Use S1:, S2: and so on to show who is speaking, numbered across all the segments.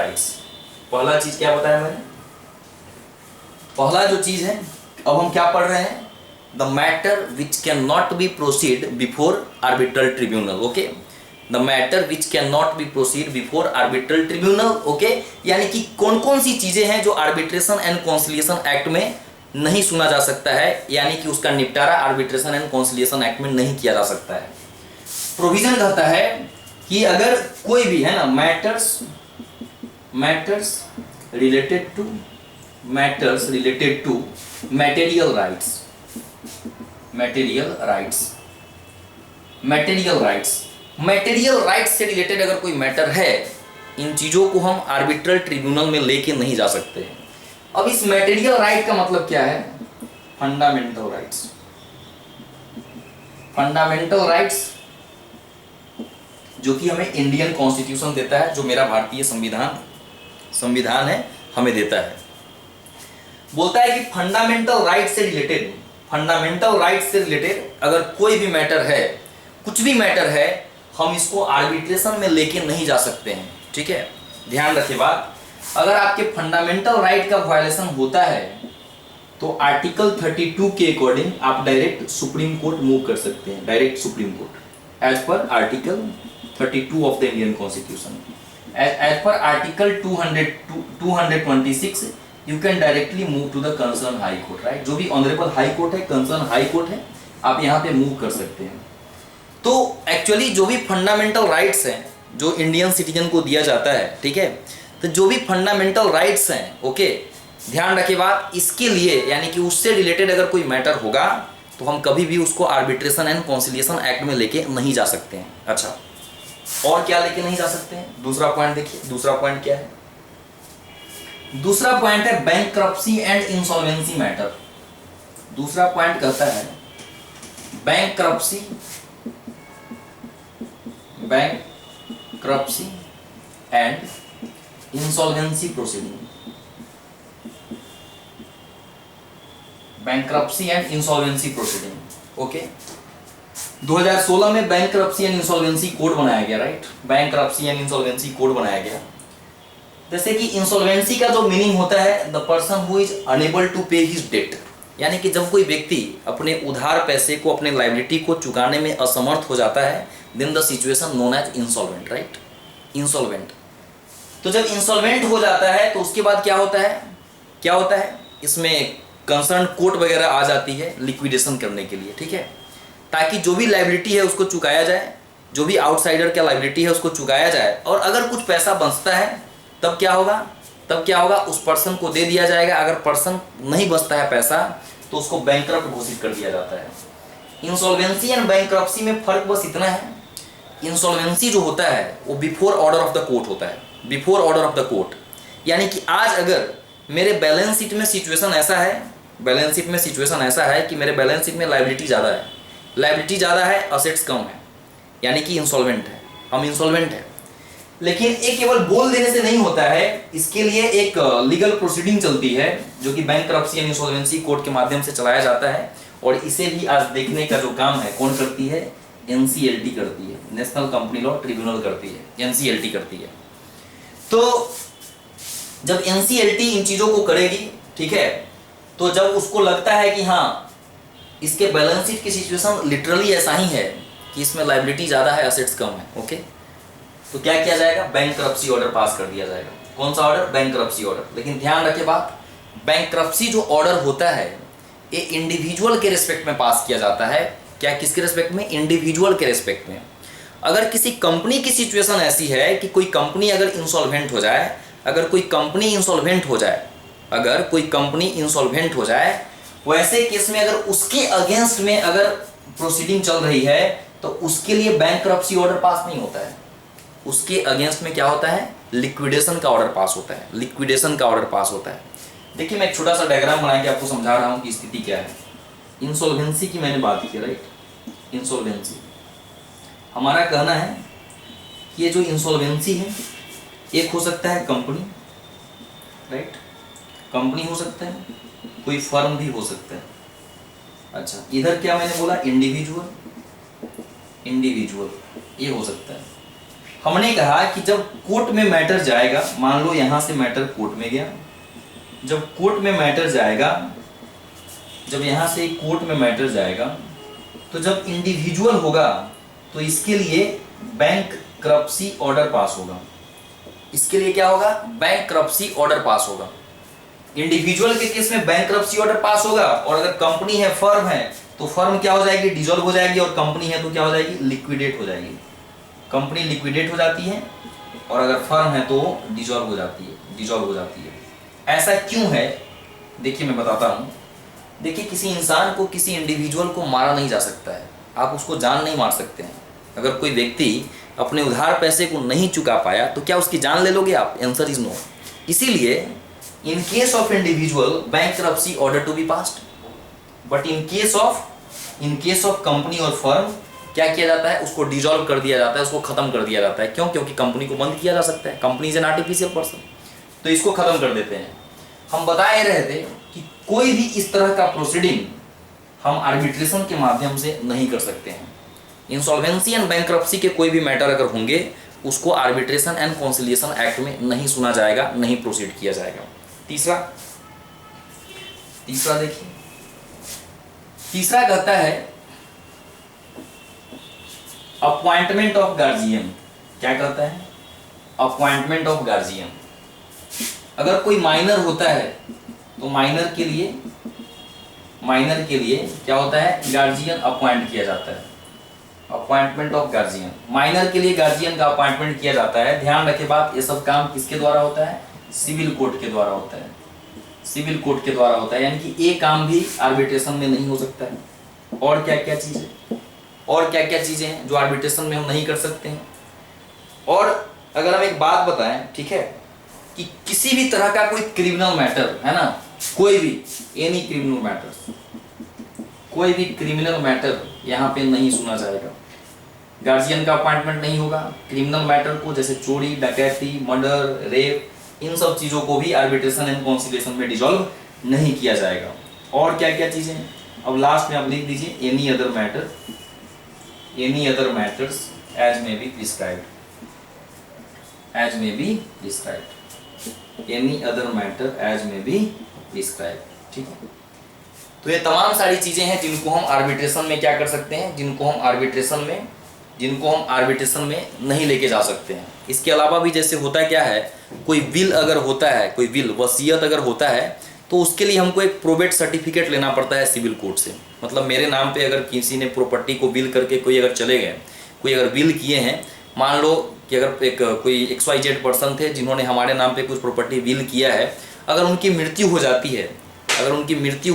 S1: Rights. पहला चीज क्या बताया मैंने, पहला जो चीज है, अब हम क्या पढ़ रहे हैं, the matter which can not be proceed before arbitral tribunal. Okay, the matter which can not be proceed before arbitral tribunal. Okay, यानी कि कौन कौन सी चीजें हैं जो आर्बिट्रेशन एंड कॉन्सिलिएशन एक्ट में नहीं सुना जा सकता है, यानी कि उसका निपटारा आर्बिट्रेशन एंड कॉन्सिलिएशन एक्ट में नहीं किया जा सकता है। प्रोविजन कहता है कि अगर कोई भी है ना matters related to material rights से रिलेटेड अगर कोई मैटर है, इन चीजों को हम आर्बिट्रल ट्रिब्यूनल में लेके नहीं जा सकते हैं। अब इस मटेरियल राइट का मतलब क्या है, फंडामेंटल राइट्स जो कि हमें इंडियन कॉन्स्टिट्यूशन देता है, जो मेरा भारतीय संविधान है, हमें देता है। बोलता है कि फंडामेंटल राइट से रिलेटेड अगर कोई भी मैटर है, कुछ भी मैटर है, हम इसको आर्बिट्रेशन में लेके नहीं जा सकते हैं। ठीक है, ध्यान रखिए बात, अगर आपके फंडामेंटल राइट का वायलेशन होता है तो आर्टिकल 32 के अकॉर्डिंग आप डायरेक्ट सुप्रीम कोर्ट मूव कर सकते हैं, direct supreme court as per article 32 of the Indian constitution. As per article 226 you can directly move to the concern high court, right. जो भी ऑनरेबल हाई कोर्ट है, concern high court है, आप यहाँ पे मूव कर सकते हैं। तो एक्चुअली जो भी फंडामेंटल राइट्स हैं जो इंडियन सिटीजन को दिया जाता है, ठीक है, तो जो भी फंडामेंटल राइट्स हैं, ओके, ध्यान रखिए बात, इसके लिए यानी कि उससे रिलेटेड अगर कोई मैटर होगा तो हम कभी भी उसको आर्बिट्रेशन एंड कॉन्सिलिएशन एक्ट में लेके नहीं जा सकते हैं। अच्छा, और क्या लेके नहीं जा सकते हैं, दूसरा पॉइंट देखिए, दूसरा पॉइंट क्या है, दूसरा पॉइंट है बैंकरप्सी एंड इंसॉल्वेंसी मैटर। दूसरा पॉइंट कहता है bankruptcy and insolvency proceeding. Bankruptcy and insolvency proceeding, okay. 2016 में बैंकरप्सी एंड इंसॉल्वेंसी कोड बनाया गया, right. Bankruptcy and insolvency code बनाया गया। जैसे कि इंसॉल्वेंसी का जो मीनिंग होता है, the person who is unable to pay his debt, यानी कि जब कोई व्यक्ति अपने उधार पैसे को, अपने लायबिलिटी को चुकाने में असमर्थ हो जाता है, then the situation known as insolvent, right, insolvent. तो जब इंसॉल्वेंट हो जाता है तो उसके बाद क्या होता है, इसमें कंसर्न कोर्ट वगैरह आ जाती है लिक्विडेशन करने के लिए, ठीक है, ताकि जो भी लायबिलिटी है उसको चुकाया जाए, जो भी आउटसाइडर का लायबिलिटी है उसको चुकाया जाए, और अगर कुछ पैसा बचता है तब क्या होगा, उस पर्सन को दे दिया जाएगा। अगर पर्सन नहीं बचता है पैसा तो उसको बैंकरप्ट घोषित कर दिया जाता है। इंसॉल्वेंसी एंड बैंकरप्सी में फर्क बस इतना है, इंसॉल्वेंसी जो होता है वो before order of the court होता है, before order of the court, यानी कि आज अगर मेरे बैलेंस शीट में सिचुएशन ऐसा है कि मेरे बैलेंस शीट में लायबिलिटी ज़्यादा है, असेट्स कम है, यानी कि इंसॉल्वेंट है, हम इंसॉल्वेंट है। लेकिन एक केवल बोल देने से नहीं होता है, इसके लिए एक लीगल प्रोसीडिंग चलती है जो कि बैंकरप्सी एंड इंसॉल्वेंसी कोर्ट के माध्यम से चलाया जाता है, और इसे भी आज देखने का जो काम है कौन करती है, एनसीएलटी करती है, नेशनल कंपनी लॉ ट्रिब्यूनल करती है, एनसीएलटी करती है। तो जब एनसीएलटी इन चीजों को करेगी, ठीक है, तो जब उसको लगता है कि हाँ इसके बैलेंस शीट की सिचुएशन लिटरली ऐसा ही है कि इसमें लायबिलिटी ज़्यादा है, असेट्स कम है, ओके, तो क्या किया जाएगा, बैंकरप्सी ऑर्डर पास कर दिया जाएगा। कौन सा ऑर्डर, बैंकरप्सी ऑर्डर। लेकिन ध्यान रखिए बात, बैंकरप्सी जो ऑर्डर होता है ये इंडिविजुअल के रिस्पेक्ट में पास किया जाता है। क्या, किसके रिस्पेक्ट में, इंडिविजुअल के रिस्पेक्ट में। अगर किसी कंपनी की सिचुएशन ऐसी है कि कोई कंपनी अगर इंसॉल्वेंट हो जाए, अगर कोई कंपनी इंसॉल्वेंट हो जाए, वैसे केस में अगर उसके अगेंस्ट में अगर प्रोसीडिंग चल रही है तो उसके लिए बैंकरप्सी ऑर्डर पास नहीं होता है, उसके अगेंस्ट में क्या होता है, लिक्विडेशन का ऑर्डर पास होता है। देखिए मैं एक छोटा सा डायग्राम बना के आपको समझा रहा हूं कि स्थिति क्या है। इंसॉल्वेंसी की मैंने बात की, राइट, इंसॉल्वेंसी, हमारा कहना है कि ये जो इंसॉल्वेंसी है एक हो सकता है कंपनी, राइट, कंपनी हो सकता है, कोई फर्म भी हो सकता है। अच्छा, इधर क्या मैंने बोला, इंडिविजुअल, ये हो सकता है। हमने कहा कि जब कोर्ट में मैटर जाएगा, मान लो यहां से मैटर कोर्ट में गया, जब कोर्ट में मैटर जाएगा, जब यहां से कोर्ट में मैटर जाएगा, तो जब इंडिविजुअल होगा तो इसके लिए बैंकरप्सी ऑर्डर पास होगा। इसके लिए क्या होगा? बैंकरप्सी ऑर्डर पास होगा। इंडिविजुअल के केस में बैंकरप्सी ऑर्डर पास होगा, और अगर कंपनी है, फर्म है, तो फर्म क्या हो जाएगी? डिसॉल्व हो जाएगी, और कंपनी है तो क्या हो जाएगी? लिक्विडेट हो जाएगी। कंपनी लिक्विडेट हो जाती है, और अगर फर्म है तो डिसॉल्व हो जाती है, डिसॉल्व हो जाती है। ऐसा क्यों है? देखिए मैं बताता हूं। देखिए, किसी इंसान को, किसी इंडिविजुअल को मारा नहीं जा सकता है, आप उसको जान नहीं मार सकते हैं। अगर कोई व्यक्ति अपने उधार पैसे को नहीं चुका पाया तो क्या उसकी जान ले लोगे आप? Answer is no. इसीलिए in case of individual bankruptcy order to be passed, but in case of company or firm क्या किया जाता है? उसको डिसॉल्व कर दिया जाता है, उसको खत्म कर दिया जाता है। क्यों? क्योंकि कंपनी को बंद किया जा सकता है, company is an artificial person, तो इसको खत्म कर देते हैं। हम बता रहे थे कि कोई भी इस तरह का प्रोसीडिंग हम आर्बिट्रेशन के माध्यम से नहीं कर सकते हैं। इंसॉल्वेंसी एंड बैंकरप्सी के कोई भी मैटर अगर होंगे, उसको आर्बिट्रेशन एंड कॉन्सिलिएशन एक्ट में नहीं सुना जाएगा, नहीं प्रोसीड किया जाएगा। तीसरा देखिए, तीसरा कहता है अपॉइंटमेंट ऑफ गार्जियन। क्या कहता है? Appointment of guardian. अगर कोई माइनर होता है तो माइनर के लिए क्या होता है? गार्जियन अपॉइंट किया जाता है। अपॉइंटमेंट ऑफ गार्जियन, माइनर के लिए गार्जियन का अपॉइंटमेंट किया जाता है। ध्यान रखे बात, ये सब काम किसके द्वारा होता है? सिविल कोर्ट के द्वारा होता है, सिविल कोर्ट के द्वारा होता है। यानी कि ये काम भी आर्बिट्रेशन में नहीं हो सकता है। और क्या क्या चीजें हैं जो आर्बिट्रेशन में हम नहीं कर सकते हैं? और अगर हम एक बात बताएं, ठीक है, कि किसी भी तरह का कोई क्रिमिनल मैटर है ना, कोई भी एनी क्रिमिनल मैटर, कोई भी क्रिमिनल मैटर यहाँ पे नहीं सुना जाएगा। गार्जियन का अपॉइंटमेंट नहीं होगा। क्रिमिनल मैटर को, जैसे चोरी, डकैती, मर्डर, रेप, इन सब चीजों को भी आर्बिट्रेशन एंड कॉन्सिलिएशन में डिसॉल्व नहीं किया जाएगा। और क्या क्या चीजें हैं? अब लास्ट में आप लिख दीजिए any other matters as may be prescribed, any other matter as may be prescribed. ठीक है, तो ये तमाम सारी चीजें हैं जिनको हम आर्बिट्रेशन में क्या कर सकते हैं, जिनको हम आर्बिट्रेशन में नहीं लेके जा सकते हैं। इसके अलावा भी जैसे होता क्या है, कोई विल अगर होता है, कोई विल वसीयत अगर होता है, तो उसके लिए हमको एक प्रोबेट सर्टिफिकेट लेना पड़ता है सिविल कोर्ट से। मतलब मेरे नाम पे अगर किसी ने प्रॉपर्टी को विल करके कोई अगर चले गए, कोई अगर विल किए हैं, मान लो कि अगर कोई XYZ पर्सन थे जिन्होंने हमारे नाम पे कुछ प्रॉपर्टी विल किया है, अगर उनकी मृत्यु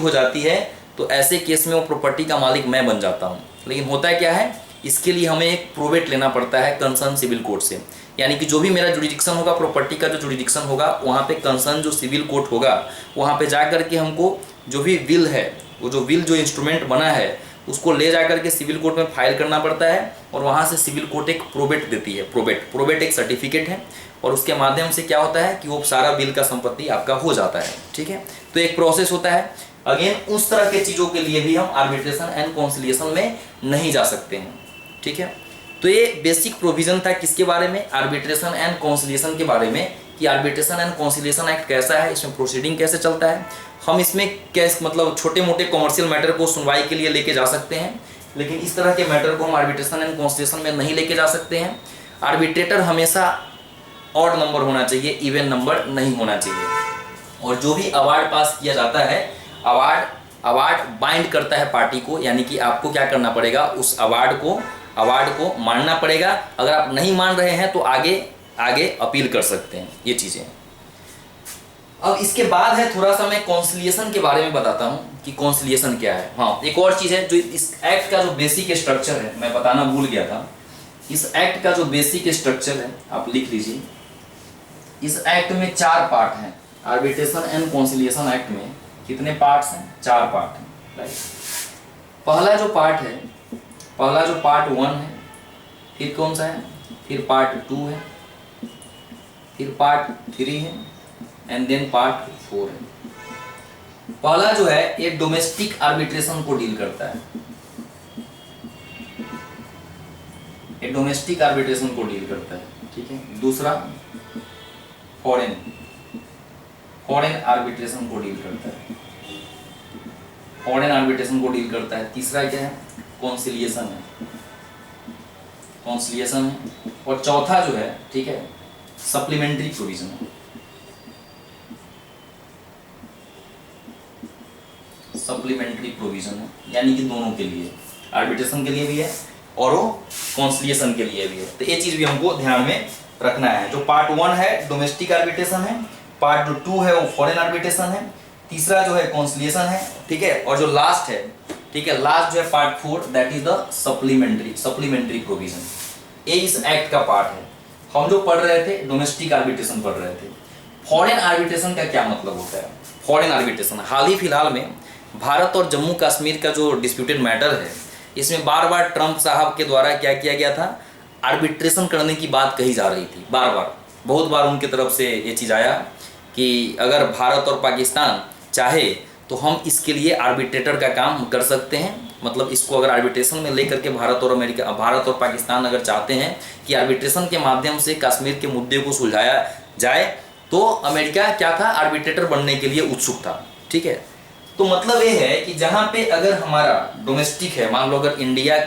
S1: हो जाती है तो ऐसे केस में वो प्रॉपर्टी का मालिक मैं बन जाता हूँ। लेकिन होता है क्या है, इसके लिए हमें एक प्रोबेट लेना पड़ता है कंसर्न सिविल कोर्ट से। यानी कि जो भी मेरा जुरिडिक्शन होगा, प्रॉपर्टी का जो जुरिडिक्शन होगा, वहाँ पे कंसर्न जो सिविल कोर्ट होगा, वहाँ पे जा करके हमको जो भी विल है, वो जो विल जो इंस्ट्रूमेंट बना है, उसको ले जा करके सिविल कोर्ट में फाइल करना पड़ता है, और वहाँ से सिविल कोर्ट एक प्रोबेट देती है। प्रोबेट एक सर्टिफिकेट है, और उसके माध्यम से क्या होता है कि वो सारा विल का संपत्ति आपका हो जाता है। ठीक है, तो एक प्रोसेस होता है। अगेन उस तरह के चीज़ों के लिए भी हम आर्बिट्रेशन एंड कॉन्सिलिएशन में नहीं जा सकते हैं। ठीक है, तो ये बेसिक प्रोविजन था किसके बारे में? आर्बिट्रेशन एंड कॉन्सिलिएशन के बारे में, कि आर्बिट्रेशन एंड कॉन्सिलिएशन एक्ट कैसा है, इसमें प्रोसीडिंग कैसे चलता है, हम इसमें कैसे मतलब छोटे मोटे कॉमर्शियल मैटर को सुनवाई के लिए लेके जा सकते हैं, लेकिन इस तरह के मैटर को हम आर्बिट्रेशन एंड कॉन्सिलिएशन में नहीं लेके जा सकते हैं। आर्बिट्रेटर हमेशा ऑड नंबर होना चाहिए, इवन नंबर नहीं होना चाहिए। और जो भी अवार्ड पास किया जाता है, अवार्ड बाइंड करता है पार्टी को, यानी कि आपको क्या करना पड़ेगा, उस अवार्ड को मानना पड़ेगा। अगर आप नहीं मान रहे हैं तो आगे अपील कर सकते हैं। ये चीज़ें। अब इसके बाद है थोड़ा सा मैं कॉन्सिलिएशन के बारे में बताता हूँ कि कॉन्सिलिएशन क्या है। हाँ, एक और चीज़ है जो इस एक्ट का जो बेसिक स्ट्रक्चर है, मैं बताना भूल गया था। इस एक्ट का जो बेसिक स्ट्रक्चर है आप लिख लीजिए। इस एक्ट में 4 पार्ट हैं। आर्बिट्रेशन एंड कॉन्सिलिएशन एक्ट में कितने पार्ट्स हैं? 4 पार्ट हैं, राइट। पहला जो पार्ट 1 है, फिर कौन सा है, फिर पार्ट 2 है, फिर पार्ट 3 है, एंड देन पार्ट 4 है। पहला जो है ये डोमेस्टिक आर्बिट्रेशन को डील करता है, ये डोमेस्टिक आर्बिट्रेशन को डील करता है। ठीक है। दूसरा फॉरेन आर्बिट्रेशन को डील करता है, फॉरेन आर्बिट्रेशन को डील करता है। तीसरा क्या है, कॉन्सिलिएशन है, कॉन्सिलिएशन है। और चौथा जो है, ठीक है, सप्लीमेंट्री प्रोविजन है, सप्लीमेंट्री प्रोविजन है, यानी कि दोनों के लिए, आर्बिट्रेशन के लिए भी है और वो कॉन्सिलिएशन के लिए भी है। तो ये चीज भी हमको ध्यान में रखना है। जो पार्ट 1 है डोमेस्टिक आर्बिट्रेशन है, पार्ट जो 2 है वो फॉरेन आर्बिट्रेशन है, तीसरा जो है कॉन्सिलिएशन है, ठीक है, और जो लास्ट है, ठीक है, लास्ट जो है part 4 that is the supplementary provision. ये इस एक्ट का पार्ट है। हम जो पढ़ रहे थे डोमेस्टिक आर्बिट्रेशन पढ़ रहे थे। फॉरेन आर्बिट्रेशन का क्या मतलब होता है? फॉरेन आर्बिट्रेशन हाल ही फिलहाल में भारत और जम्मू कश्मीर का जो डिस्प्यूटेड मैटर है, इसमें बार बार ट्रंप साहब के द्वारा क्या किया गया था, आर्बिट्रेशन करने की बात कही जा रही थी। बार बार बहुत बार उनकी तरफ से ये चीज़ आया कि अगर भारत और पाकिस्तान चाहे तो हम इसके लिए आर्बिट्रेटर का काम कर सकते हैं। मतलब इसको अगर आर्बिट्रेशन में लेकर के भारत और पाकिस्तान अगर चाहते हैं कि आर्बिट्रेशन के माध्यम से कश्मीर के मुद्दे को सुलझाया जाए, तो अमेरिका क्या था, आर्बिट्रेटर बनने के लिए उत्सुक था। ठीक है, तो मतलब ये है कि जहाँ पे अगर हमारा डोमेस्टिक है, मान लो अगर इंडिया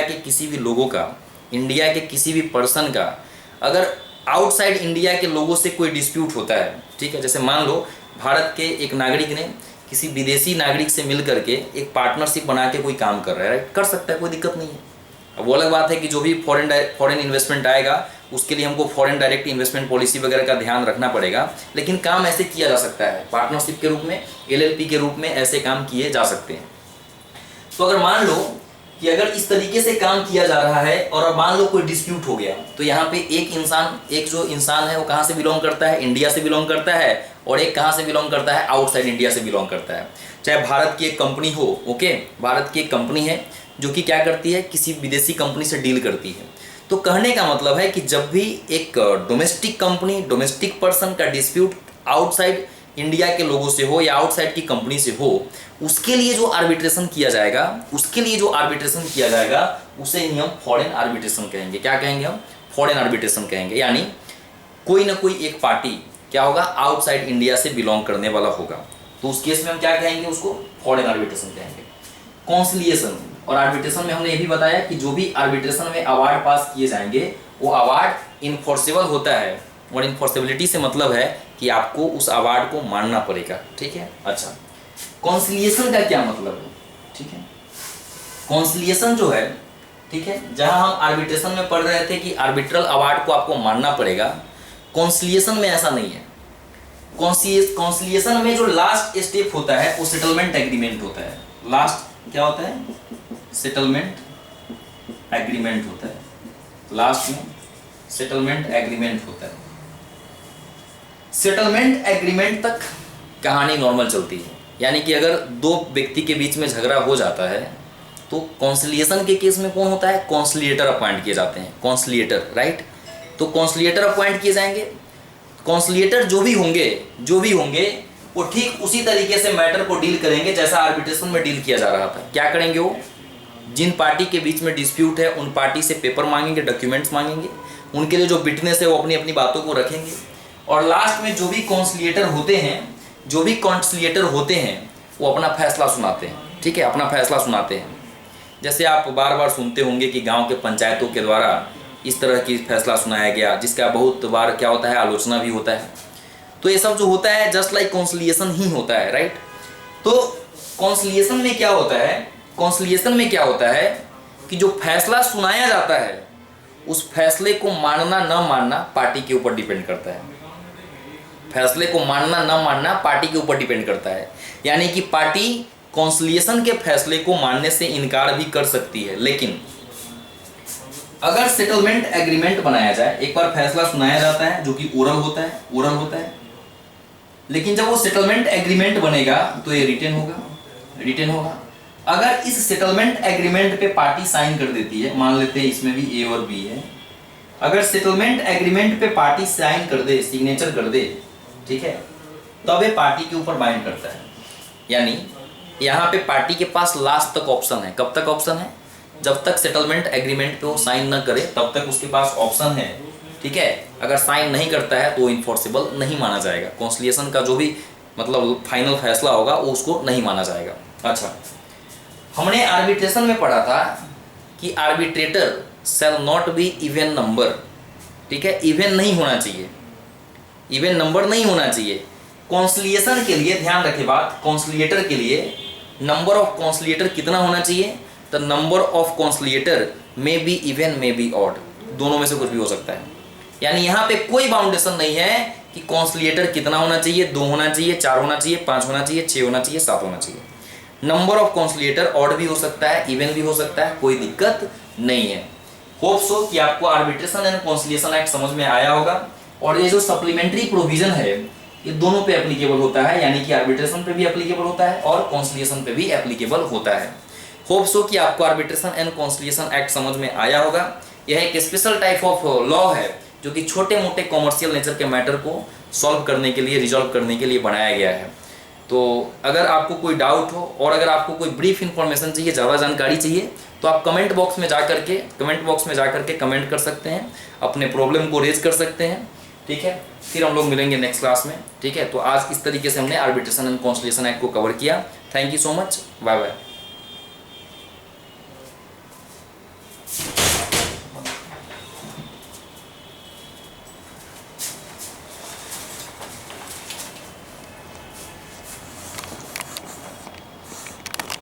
S1: के किसी भी लोगों का, इंडिया के किसी भी पर्सन का अगर आउटसाइड इंडिया के लोगों से कोई डिस्प्यूट होता है, ठीक है, जैसे मान लो भारत के एक नागरिक ने किसी विदेशी नागरिक से मिल करके एक पार्टनरशिप बना के कोई काम कर रहा है, राइट, कर सकता है, कोई दिक्कत नहीं है। अब वो अलग बात है कि जो भी फॉरेन इन्वेस्टमेंट आएगा उसके लिए हमको फॉरेन डायरेक्ट इन्वेस्टमेंट पॉलिसी वगैरह का ध्यान रखना पड़ेगा, लेकिन काम ऐसे किया जा सकता है, पार्टनरशिप के रूप में, LLP के रूप में ऐसे काम किए जा सकते हैं। तो अगर मान लो कि अगर इस तरीके से काम किया जा रहा है और अब मान लो कोई डिस्प्यूट हो गया, तो यहाँ पे एक जो इंसान है वो कहाँ से बिलोंग करता है, इंडिया से बिलोंग करता है, और एक कहाँ से बिलोंग करता है, आउटसाइड इंडिया से बिलोंग करता है। चाहे भारत की एक कंपनी हो, ओके, भारत की एक कंपनी है जो कि क्या करती है, किसी विदेशी कंपनी से डील करती है। तो कहने का मतलब है कि जब भी एक डोमेस्टिक कंपनी, डोमेस्टिक पर्सन का डिस्प्यूट आउटसाइड इंडिया के लोगों से हो या आउटसाइड की कंपनी से हो, उसके लिए जो आर्बिट्रेशन किया जाएगा, उसे ही हम फॉरेन आर्बिट्रेशन कहेंगे। क्या कहेंगे हम? फॉरेन आर्बिट्रेशन कहेंगे। यानी कोई ना कोई एक पार्टी क्या होगा, आउटसाइड इंडिया से बिलोंग करने वाला होगा, तो उस केस में हम क्या कहेंगे, उसको फॉरेन आर्बिट्रेशन कहेंगे। कॉन्सिलिएशन और आर्बिट्रेशन में हमने ये भी बताया कि जो भी आर्बिट्रेशन में अवार्ड पास किए जाएंगे वो अवार्ड इनफोर्सेबल होता है, और इनफोर्सेबिलिटी से मतलब है कि आपको उस अवार्ड को मानना पड़ेगा। ठीक है, अच्छा, कॉन्सिलिएशन का क्या मतलब है? ठीक है, कॉन्सिलिएशन जो है, ठीक है, जहां हम आर्बिट्रेशन में पढ़ रहे थे कि आर्बिट्रल अवार्ड को आपको मानना पड़ेगा, कॉन्सिलिएशन में ऐसा नहीं है। कॉन्सिलिएशन में जो लास्ट स्टेप होता है वो सेटलमेंट एग्रीमेंट होता है। लास्ट क्या होता है? सेटलमेंट एग्रीमेंट होता है। लास्ट में सेटलमेंट एग्रीमेंट होता है। सेटलमेंट एग्रीमेंट तक कहानी नॉर्मल चलती है, यानी कि अगर दो व्यक्ति के बीच में झगड़ा हो जाता है तो कॉन्सिलिएशन के केस में कौन होता है? कॉन्सिलिएटर अपॉइंट किए जाते हैं, कॉन्सिलिएटर, राइट। तो कॉन्सिलिएटर अपॉइंट किए जाएंगे। कॉन्सिलिएटर जो भी होंगे वो ठीक उसी तरीके से मैटर को डील करेंगे जैसा आर्बिट्रेशन में डील किया जा रहा था। क्या करेंगे वो? जिन पार्टी के बीच में डिस्प्यूट है उन पार्टी से पेपर मांगेंगे, डॉक्यूमेंट्स मांगेंगे, उनके लिए जो विटनेस है वो अपनी अपनी बातों को रखेंगे, और लास्ट में जो भी कॉन्सिलिएटर होते हैं वो अपना फैसला सुनाते हैं। ठीक है, अपना फैसला सुनाते हैं। जैसे आप बार बार सुनते होंगे कि गांव के पंचायतों के द्वारा इस तरह की फैसला सुनाया गया, जिसका बहुत बार क्या होता है, आलोचना भी होता है। तो ये सब जो होता है जस्ट लाइक कॉन्सिलिएशन ही होता है, राइट। तो कॉन्सिलिएशन में क्या होता है कि जो फैसला सुनाया जाता है उस फैसले को मानना न मानना पार्टी के ऊपर डिपेंड करता है। फैसले को मानना न मानना पार्टी के ऊपर डिपेंड करता है। यानी कि पार्टी कॉन्सिलिएशन के फैसले को मानने से इनकार भी कर सकती है, लेकिन अगर सेटलमेंट एग्रीमेंट बनाया जाए, एक बार फैसला सुनाया जाता है जो कि ओरल होता है, लेकिन जब वो सेटलमेंट एग्रीमेंट बनेगा तो ये रिटन होगा। अगर इस सेटलमेंट एग्रीमेंट पे पार्टी साइन कर देती है, मान लेते हैं इसमें भी A और B है, अगर सेटलमेंट एग्रीमेंट पे पार्टी साइन कर दे, सिग्नेचर कर दे, ठीक है, तब ये पार्टी के ऊपर बाइंड करता है। यानी यहाँ पे पार्टी के पास लास्ट तक ऑप्शन है। कब तक ऑप्शन है? जब तक सेटलमेंट एग्रीमेंट पे वो साइन न करे तब तक उसके पास ऑप्शन है ठीक है। अगर साइन नहीं करता है तो वो इन्फोर्सेबल नहीं माना जाएगा, कॉन्सिलिएशन का जो भी मतलब फाइनल फैसला होगा वो उसको नहीं माना जाएगा। अच्छा, हमने आर्बिट्रेशन में पढ़ा था कि arbitrator shall not be even number, ठीक है, इवन नहीं होना चाहिए, इवन नंबर नहीं होना चाहिए। कॉन्सिलिएशन के लिए ध्यान रखे बात, कॉन्सिलिएटर के लिए नंबर ऑफ कॉन्सिलिएटर कितना होना चाहिए, the number of conciliator may be even may be odd, दोनों में से कुछ भी हो सकता है। यानी यहाँ पे कोई बाउंडेशन नहीं है कि कॉन्सिलिएटर कितना होना चाहिए, 2 होना चाहिए, 4 होना चाहिए, 5 होना चाहिए, 6 होना चाहिए, 7 होना चाहिए। नंबर ऑफ कॉन्सिलिएटर ऑड भी हो सकता है, इवन भी हो सकता है, कोई दिक्कत नहीं है। होप सो कि आपको आर्बिट्रेशन एंड कॉन्सिलिएशन एक्ट समझ में आया होगा। और ये जो सप्लीमेंट्री प्रोविजन है ये दोनों पे एप्लीकेबल होता है, यानी कि आर्बिट्रेशन पे भी एप्लीकेबल होता है और कॉन्सिलिएशन पे भी एप्लीकेबल होता है। होप सो कि आपको आर्बिट्रेशन एंड कॉन्सिलिएशन एक्ट समझ में आया होगा। यह एक स्पेशल टाइप ऑफ लॉ है जो कि छोटे मोटे कॉमर्शियल नेचर के मैटर को सॉल्व करने के लिए, रिजॉल्व करने के लिए बनाया गया है। तो अगर आपको कोई डाउट हो और अगर आपको कोई ब्रीफ इंफॉर्मेशन चाहिए, ज़्यादा जानकारी चाहिए, तो आप कमेंट बॉक्स में जा करके कमेंट कर सकते हैं, अपने प्रॉब्लम को रेज कर सकते हैं, ठीक है। फिर हम लोग मिलेंगे नेक्स्ट क्लास में, ठीक है। तो आज इस तरीके से हमने आर्बिट्रेशन एंड कॉन्सिलिएशन एक्ट को कवर किया। Thank you so much, bye bye.